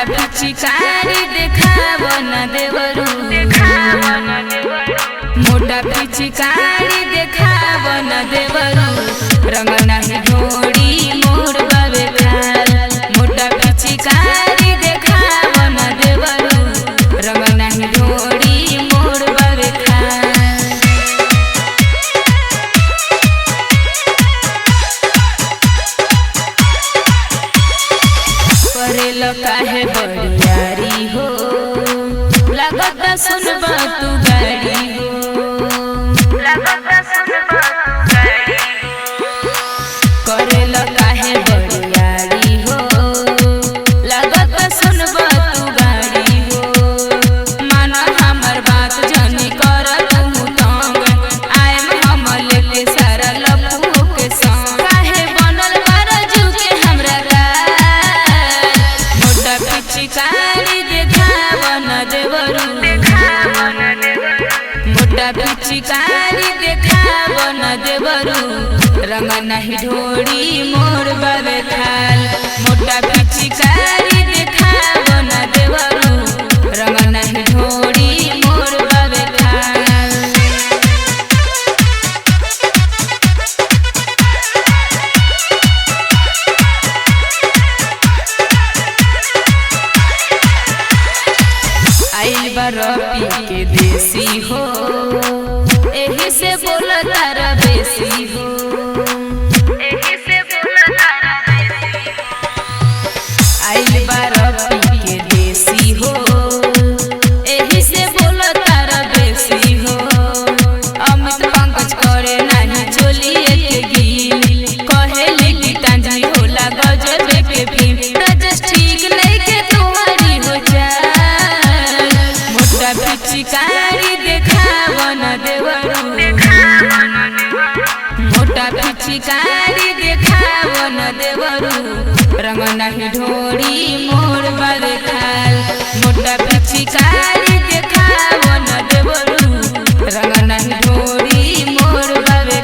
पिचकारी देखावो न देवरू, मोटा पिचकारी देखावो न देवरू, रंग नहीं ढोड़ी मोर बाबे खाल। मोटा पिचकारी देखावो न देवरू, रंग नहीं ढोड़ी मोर बाबे खाल। करेलो काहे बड़ियारी हो, लगता सुनबा तू गाड़ी हो, लगता सुनबा तू गाड़ी हो। करेलो काहे बड़ियारी हो, लगता सुनबा तू गाड़ी हो। माना हमर बात जानी कर तू तंग, आएम हम लेके सारा लपू के संग। काहे बनल बारजू के हमरा पिचकारी देखावो न देवरू, मोटा पिचकारी देखावो न देवरू, रंग नहीं ढोड़ी मोर बाबे खाल। मोटा पिचकारी देखावो न देवरू, रंग नहीं ढोड़ी मोर बाबे खाल। आइल बरपी के देसी हो, एही से बोला तारा बेसी हो, एही से बोला तारा बेसी हो। आइल बरपी के देसी हो, एही से बोला तारा बेसी हो। अमित पंकज करे नहीं चोलिए के गील, कहे गीतांजलि होला गजबे के फिल्म। रजस ठीक नहीं के तुम्हारी हो जा, पिचकारी देखावो न देवरू, मोटा पिचकारी देखावो न देवरू, रंग नहीं ढोड़ी मोर बाबे खाल। मोटा पिचकारी देखावो न देवरू, रंग नहीं ढोड़ी मोर बाबे